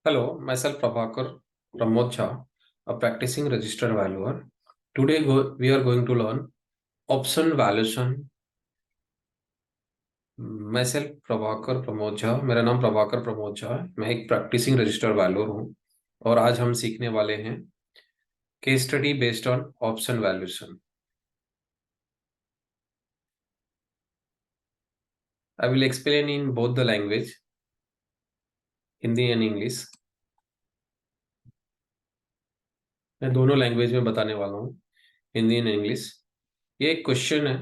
Hello, myself Prabhakar Pramod Jha, a practicing registered valuer. Today we are going to learn option valuation. Myself Prabhakar Pramod Jha, मेरा नाम प्रभाकर प्रमोद झा है। मैं एक practising registered valuer हूँ और आज हम सीखने वाले हैं case study based on option valuation. I will explain in both the language, Hindi and English. मैं दोनों लैंग्वेज में बताने वाला हूँ, हिंदी एंड इंग्लिश। ये एक क्वेश्चन है,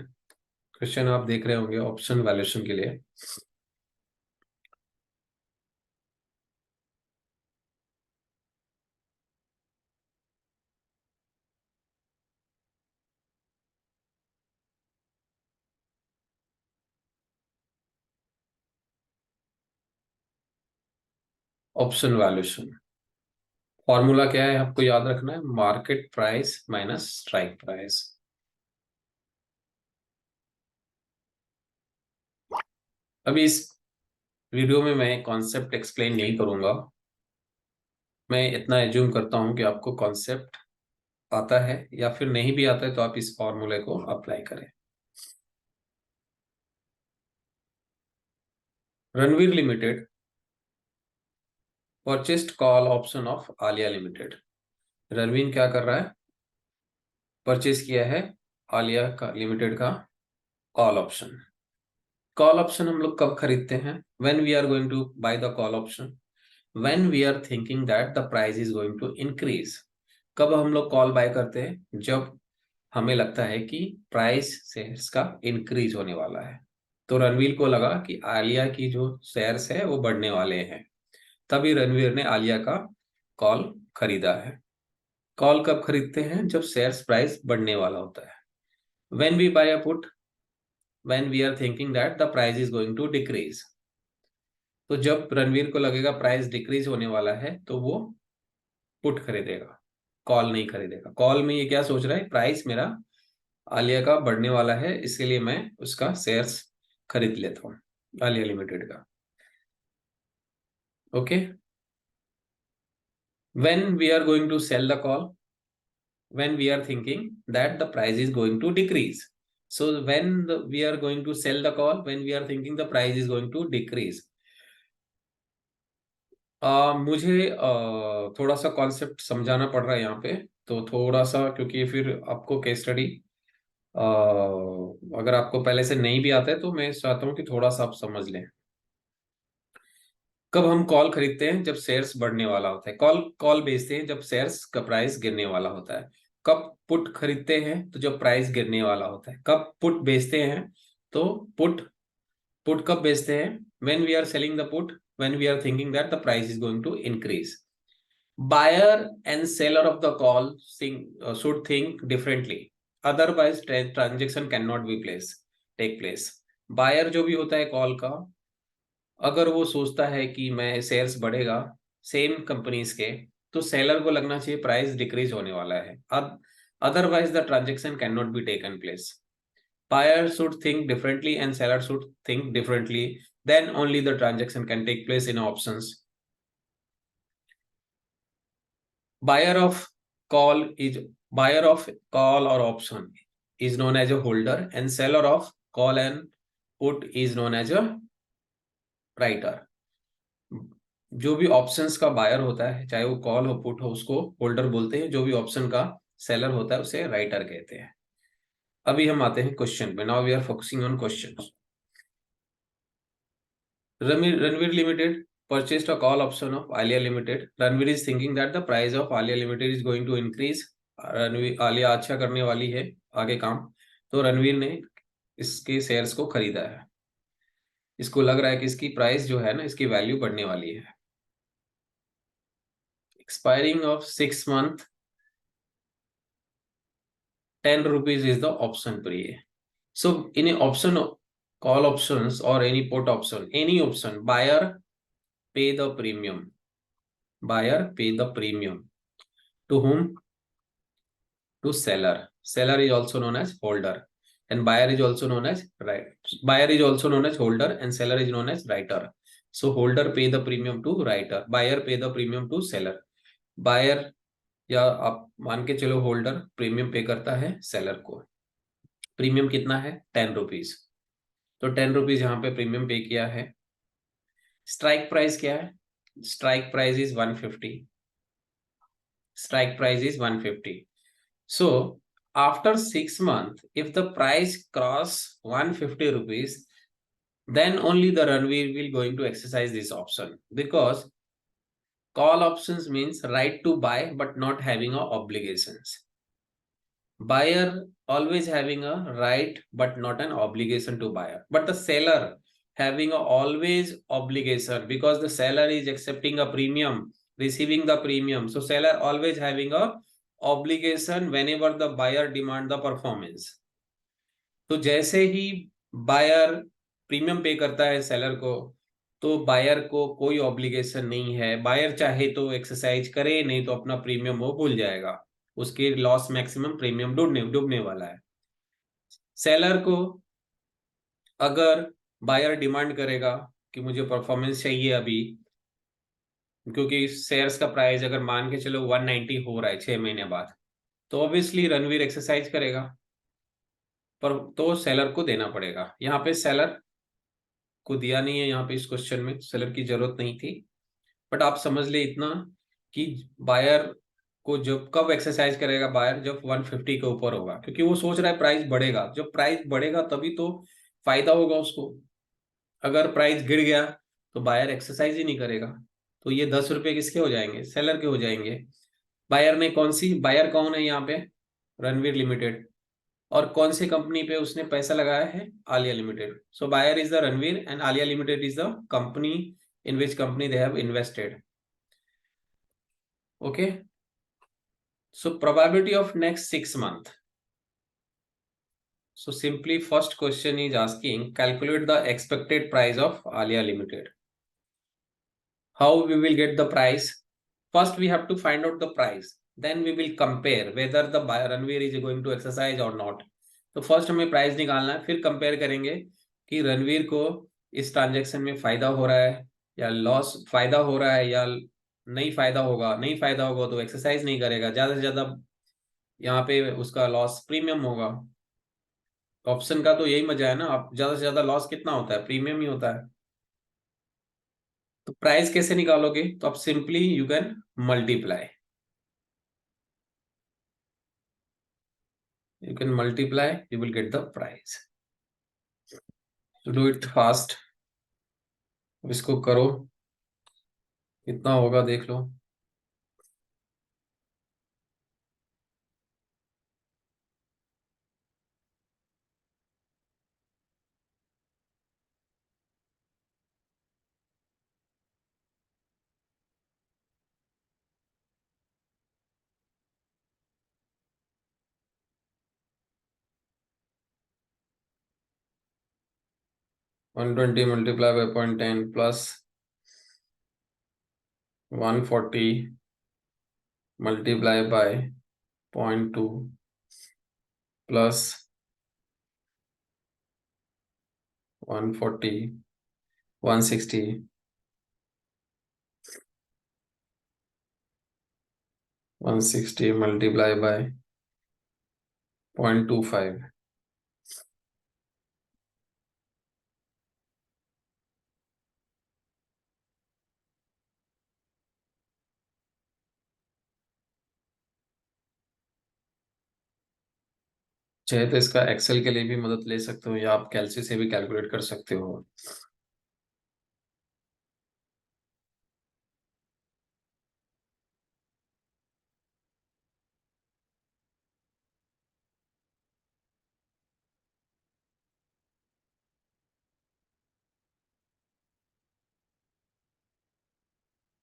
क्वेश्चन आप देख रहे होंगे ऑप्शन वैल्यूएशन के लिए। ऑप्शन वैल्यूएशन फॉर्मूला क्या है आपको याद रखना है, market price minus strike price. अभी इस वीडियो में मैं कॉन्सेप्ट एक्सप्लेन नहीं करूंगा। मैं इतना एज्यूम करता हूं कि आपको कॉन्सेप्ट आता है, या फिर नहीं भी आता है तो आप इस फॉर्मूले को अप्लाई करें। Ranveer limited purchased call option of Alia limited. Ranveer क्या कर रहा है, परचेज किया है आलिया का लिमिटेड का कॉल ऑप्शन। कॉल ऑप्शन हम लोग कब खरीदते हैं? When we are going to buy the call option, when we are thinking that the price is going to increase. कब हम लोग कॉल बाय करते हैं? जब हमें लगता है कि प्राइस शेयर्स का इंक्रीज होने वाला है। तो रणवीर को लगा कि आलिया की जो शेयर्स है वो बढ़ने वाले हैं, तभी रणवीर ने आलिया का कॉल खरीदा है। कॉल कब खरीदते हैं? जब शेयर्स प्राइस बढ़ने वाला होता है। When we buy a put, when we are thinking that the price is going to decrease. तो जब रणवीर को लगेगा प्राइस डिक्रीज होने वाला है तो वो पुट खरीदेगा, कॉल नहीं खरीदेगा। कॉल में ये क्या सोच रहा है, प्राइस मेरा आलिया का बढ़ने वाला है, इसके लिए मैं उसका शेयर्स खरीद लेता हूँ, आलिया लिमिटेड का। Okay. When we are going to sell the call, when we are thinking that the price is going to decrease. So we are going to sell the call, when we are thinking the price is going to decrease. मुझे थोड़ा सा concept समझाना पड़ रहा है यहाँ पे, तो थोड़ा सा, क्योंकि फिर आपको केस स्टडी अगर आपको पहले से नहीं भी आता है तो मैं चाहता हूँ कि थोड़ा सा आप समझ लें। कब हम कॉल खरीदते हैं? जब शेयर्स बढ़ने वाला होता है। कॉल कॉल बेचते हैं जब शेयर्स का प्राइस गिरने वाला होता है। कब पुट खरीदते हैं? तो जब प्राइस गिरने वाला होता है। कब पुट बेचते हैं? तो पुट पुट कब बेचते हैं? When we are selling the put, when we are thinking that the price is going to increase. Buyer and seller of the call should think differently, otherwise transaction can not be take place. Buyer जो भी होता है call का, अगर वो सोचता है कि मैं शेयर्स बढ़ेगा सेम कंपनीज के, तो सेलर को लगना चाहिए प्राइस डिक्रीज होने वाला है, otherwise the transaction can not be taken place. Buyer should think differently and seller should think differently, then only the transaction can take place in options. buyer of buyer of call or option is known as a holder, and seller of call and put is known as a writer. जो भी options का buyer होता है, चाहे वो call हो put हो, उसको होल्डर बोलते हैं। जो भी ऑप्शन का सेलर होता है उसे राइटर कहते हैं। अभी हम आते हैं क्वेश्चन पे। Now we are focusing on question. Ranveer limited purchased a call option of Alia Limited. Ranveer is thinking that the price of Alia Limited is going to increase. Ranveer, Alia अच्छा करने वाली है आगे काम, तो रणवीर ने इसके शेयर्स को खरीदा है। इसको लग रहा है कि इसकी प्राइस जो है ना, इसकी वैल्यू बढ़ने वाली है। Expiring of 6 month, 10 rupees is the option period. So in an option, call options or any put option, any option, buyer pay the premium. Buyer pay the premium. To whom? To seller. Seller is also known as holder, and buyer is also known as right. Buyer is also known as holder, and seller is known as writer. So holder pay the premium to writer, buyer pay the premium to seller. Buyer या आप मान के चलो holder premium पे करता है seller को. Premium कितना है? 10 रुपीज. तो 10 रुपीज यहाँ पे प्रीमियम पे किया है. स्ट्राइक प्राइस क्या है? Strike price is 150. Strike price is 150. So after 6 months, if the price cross 150 rupees, then only the Ranveer will going to exercise this option, because call options means right to buy but not having a obligations. Buyer always having a right but not an obligation to buyer, but the seller having a always obligation, because the seller is accepting a premium, receiving the premium. So seller always having a obligation whenever the buyer demand the performance. तो जैसे ही buyer premium पे करता है seller को, तो buyer को कोई obligation नहीं है. बायर चाहे तो एक्सरसाइज करे, नहीं तो अपना प्रीमियम वो भूल जाएगा. उसके लॉस मैक्सिमम प्रीमियम डूबने वाला है. सेलर को अगर बायर डिमांड करेगा कि मुझे परफॉर्मेंस चाहिए अभी, क्योंकि शेयर्स का प्राइस अगर मान के चलो 190 हो रहा है 6 महीने बाद, तो ऑब्वियसली रणवीर एक्सरसाइज करेगा, पर तो सेलर को देना पड़ेगा. यहाँ पे सेलर को दिया नहीं है, यहाँ पे इस क्वेश्चन में सेलर की जरूरत नहीं थी. बट आप समझ ले इतना कि बायर को जब कब एक्सरसाइज करेगा बायर, जब 150 के ऊपर होगा, क्योंकि वो सोच रहा है प्राइस बढ़ेगा. जब प्राइस बढ़ेगा तभी तो फायदा होगा उसको. अगर प्राइस गिर गया तो बायर एक्सरसाइज ही नहीं करेगा. तो ये 10 रुपए किसके हो जाएंगे? सेलर के हो जाएंगे. बायर ने कौन सी, बायर कौन है यहाँ पे? रणवीर लिमिटेड. और कौन सी कंपनी पे उसने पैसा लगाया है? Alia limited. So buyer is the Ranveer and Alia limited is the company in which company they have invested. Okay. So probability of next 6 months. So simply first question is asking calculate the expected price of Alia Limited. How we will get the price? First we have to find out the price. Then we will compare whether the Ranveer is going to exercise or not. तो first हमें price निकालना है, फिर compare करेंगे कि रणवीर को इस transaction में फायदा हो रहा है या लॉस, फायदा हो रहा है या नहीं फायदा होगा. नहीं फायदा होगा तो एक्सरसाइज नहीं करेगा, ज्यादा से ज्यादा यहाँ पे उसका लॉस प्रीमियम होगा. ऑप्शन का तो यही मजा है ना. आप ज्यादा से ज्यादा लॉस कितना होता है? प्रीमियम ही होता है. तो प्राइस कैसे निकालोगे? तो आप simply you can multiply. You can multiply, you will get the price. Do it fast. इसको करो, कितना होगा देख लो. One 20 multiply by 0.10 plus 140 multiply by 0.2 plus 140 160 160 multiply by 0.25. चाहे तो इसका एक्सेल के लिए भी मदद ले सकते हो, या आप कैलसी से भी कैलकुलेट कर सकते हो.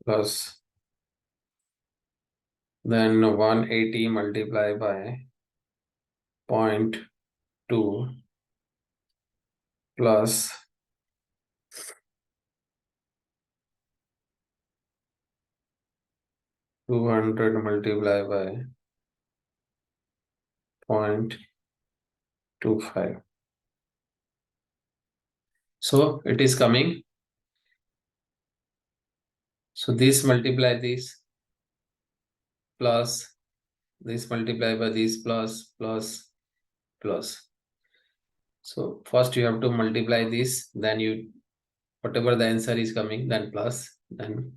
Plus then 180 multiplied by 0.2 plus 200 multiplied by 0.25. So it is coming So this multiply this plus this multiply by this plus. So first you have to multiply this, then you whatever the answer is coming, then plus, then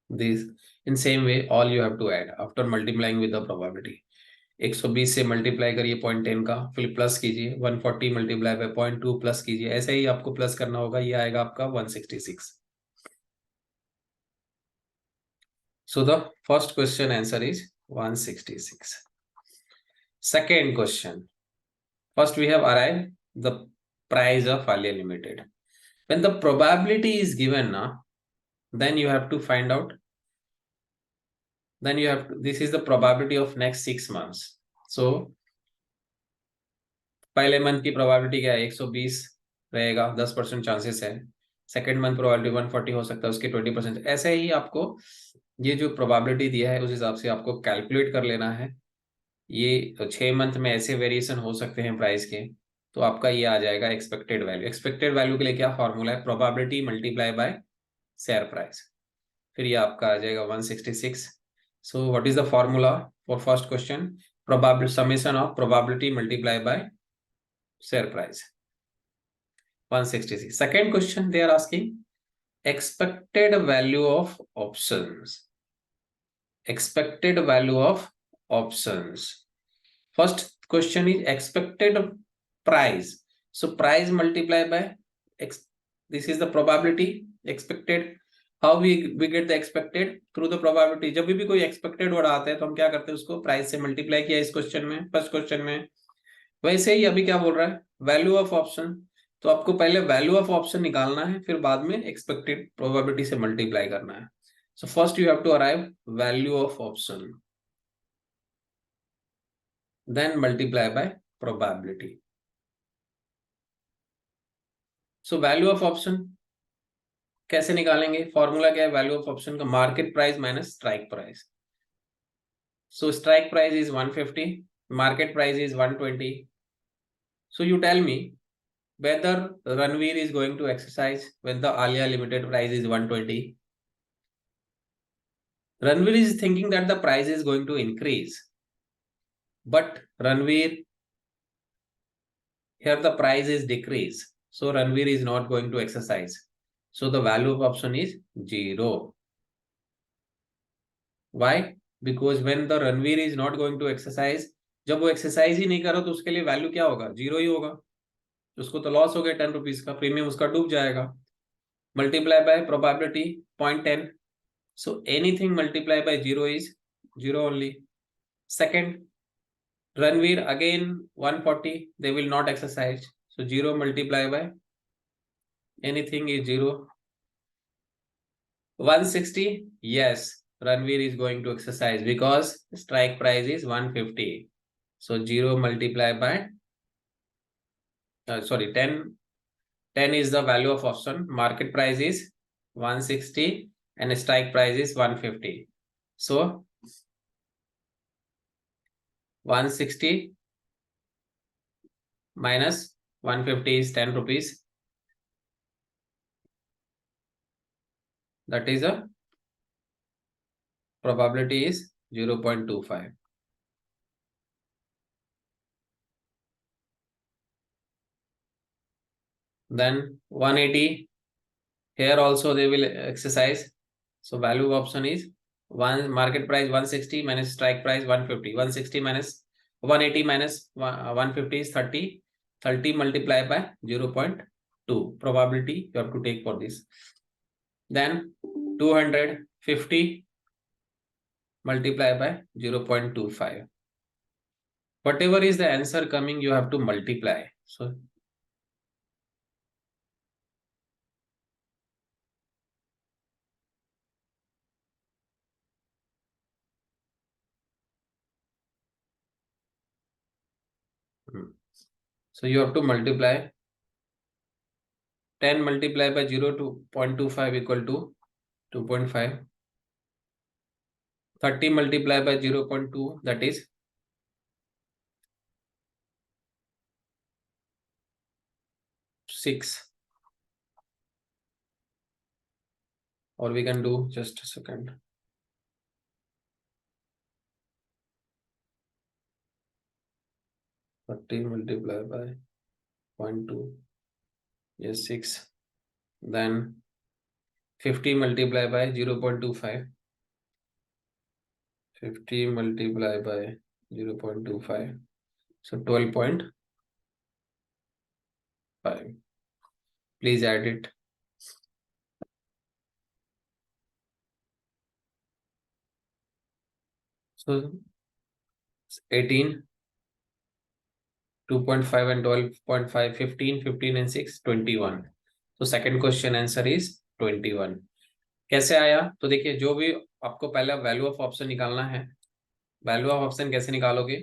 this. In same way all you have to add after multiplying with the probability. 120 से multiply करिए 0.10 का, फिर plus कीजिए 140 multiply by 0.2 plus कीजिए, ऐसे ही आपको plus करना होगा, ये आएगा आपका 166. So the first question answer is 166. Second question. First we have arrived the price of Alia Limited. When the probability is given now, then you have to find out, then you have to, this is the probability of next 6 months. So पहले month की probability क्या है, 120 रहेगा, 10% chances है. Second month probability 140 हो सकता है, उसके 20%. ऐसे ही आपको ये जो प्रोबेबिलिटी दिया है उस हिसाब से आपको कैलकुलेट कर लेना है. ये 6 मंथ में ऐसे वेरिएशन हो सकते हैं प्राइस के, तो आपका ये आ जाएगा एक्सपेक्टेड वैल्यू. एक्सपेक्टेड वैल्यू के लिए क्या फॉर्मूला है, probability multiply by share price. फिर ये आपका आ जाएगा 166. So what is the formula for first question, probability summation of probability multiply by share price. 166. Second question they are asking expected value of options. Expected value of options. First question is expected price. So price multiplied by x. This is the probability expected. How we get the expected through the probability. जब भी कोई expected word आता है तो हम क्या करते हैं, उसको प्राइस से मल्टीप्लाई किया इस क्वेश्चन में, फर्स्ट क्वेश्चन में. वैसे ही अभी क्या बोल रहा है, वैल्यू ऑफ ऑप्शन. तो आपको पहले वैल्यू ऑफ ऑप्शन निकालना है, फिर बाद में एक्सपेक्टेड प्रोबेबिलिटी से मल्टीप्लाई करना है. So first you have to arrive value of option, then multiply by probability. So value of option कैसे निकालेंगे, फॉर्मूला क्या है वैल्यू ऑफ ऑप्शन का, market price minus strike price. So strike price is 150, market price is 120. So you tell me whether Ranveer is going to exercise when the Alia Limited price is 120. Ranveer is thinking that the price is going to increase, but Ranveer here the price is decrease, so Ranveer is not going to exercise. So the value of option is 0. Why? Because when the Ranveer is not going to exercise, जब वो exercise ही नहीं करो तो उसके लिए value क्या होगा, 0 ही होगा. उसको तो लॉस हो गया 10 रुपीज का, प्रीमियम उसका डूब जाएगा. Multiply by probability 0.10. So anything multiplied by 0 is 0 only. Second, Ranveer again 140, they will not exercise. So 0 multiplied by anything is 0. 160, yes, Ranveer is going to exercise because strike price is 150. So 0 multiplied by, sorry, 10. 10 is the value of option. Market price is 160 and strike price is 150. So 160 minus 150 is 10 rupees. That is a probability is 0.25. Then 180, here also they will exercise. So value of option is one, market price 160 minus strike price 150. 160 minus 180 minus 150 is 30. 30 multiplied by 0.2 probability you have to take for this. Then 250 multiplied by 0.25. Whatever is the answer coming, you have to multiply. So you have to multiply 10 multiplied by 0.25 equal to 2.5. 30 multiplied by 0.2, that is 6. or we can do just a second. Thirty multiplied by 0.2 is 6. Then 50 multiplied by 0.25. 50 multiplied by 0.25. So 12.5. Please add it. So 18, 2.5 and 12.5, 15, 15 and 6, 21. So second question answer is 21. कैसे आया? तो देखिए, जो भी आपको पहले value of option निकालना है, वैल्यू ऑफ ऑप्शन कैसे निकालोगे?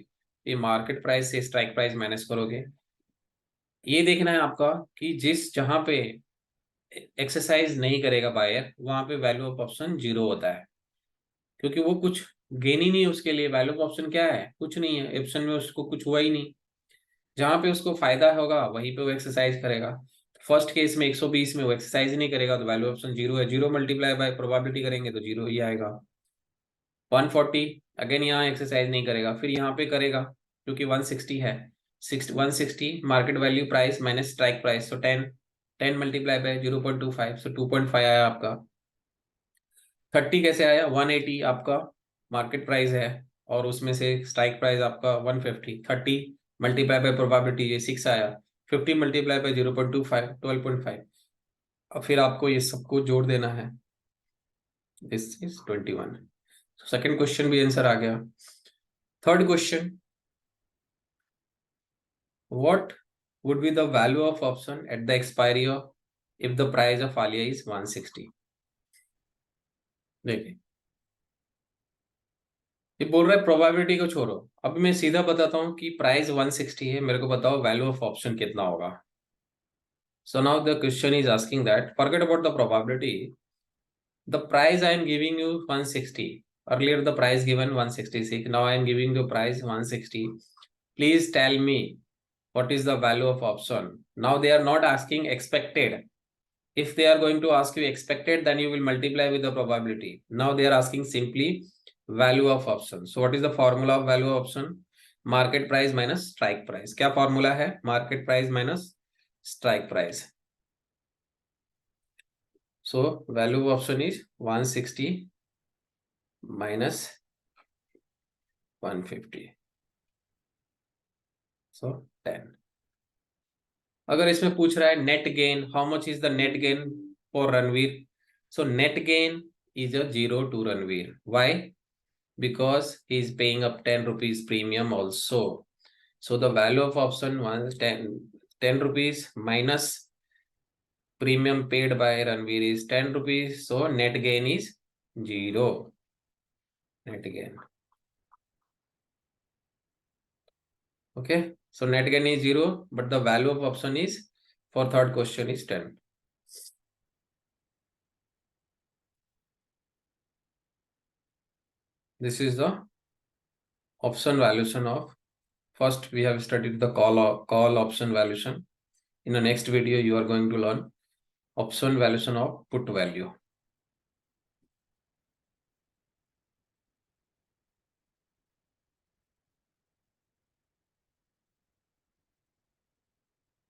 ये मार्केट प्राइस से स्ट्राइक प्राइस माइनस करोगे। ये देखना है आपका कि जहां पे एक्सरसाइज नहीं करेगा बायर, वहां पे वैल्यू ऑफ ऑप्शन 0 होता है, क्योंकि वो कुछ गेन ही नहीं, उसके लिए वैल्यू ऑफ ऑप्शन क्या है? कुछ नहीं है, ऑप्शन में उसको कुछ हुआ ही नहीं। जहां पे उसको फायदा होगा वहीं पे वो एक्सरसाइज करेगा। फर्स्ट केस में 120 में वो एक्सरसाइज नहीं करेगा, तो वैल्यू ऑप्शन 0 है। 0 मल्टीप्लाई बाय प्रोबेबिलिटी करेंगे तो 0 ही आएगा। 140 अगेन यहाँ एक्सरसाइज नहीं करेगा, फिर यहाँ पे करेगा क्योंकि 160 है। 160 market value price minus strike price, तो 10 10 मल्टीप्लाई बाय 0.25, सो 2.5 आया आपका। 30 कैसे आया? 180 आपका मार्केट प्राइस है और उसमें से स्ट्राइक प्राइस आपका 150। 30 मल्टीप्लाई बाय प्रोबेबिलिटी, ये 6 आया। 50 मल्टीप्लाई बाय 0.25, 12.5। अब फिर आपको ये सबको जोड़ देना है। This is 21। सेकंड क्वेश्चन भी आंसर आ गया। Third question, what would be the value of option at the expiry of if the price of Alia is 160? देखिए, ये बोल रहा है प्रोबेबिलिटी को छोड़ो। अब मैं सीधा बताता हूँ कि प्राइस 160 है, मेरे को बताओ वैल्यू ऑफ ऑप्शन कितना होगा। So now the question is asking that, forget about the probability. The price I am giving you 160. Earlier the price given 166. Now I am giving the price 160. Please tell me what is the value of option. Now they are not asking expected. If they are going to ask you expected, then you will multiply with the probability. Now they are asking simply value of option. So what is the formula of value of option? Market price minus strike price. क्या formula है? Market price minus strike price. So value of option is 160 minus 150. So 10. अगर इसमें पूछ रहा है net gain, how much is the net gain for Ranveer? So net gain is a 0 to Ranveer. Why? Because he is paying up 10 rupees premium also. So the value of option 1 is 10 rupees minus premium paid by Ranveer is 10 rupees. So net gain is 0. Net gain. Okay. So net gain is 0, but the value of option is for third question is 10. This is the option valuation of, first we have studied the call option valuation. In the next video you are going to learn option valuation of put value.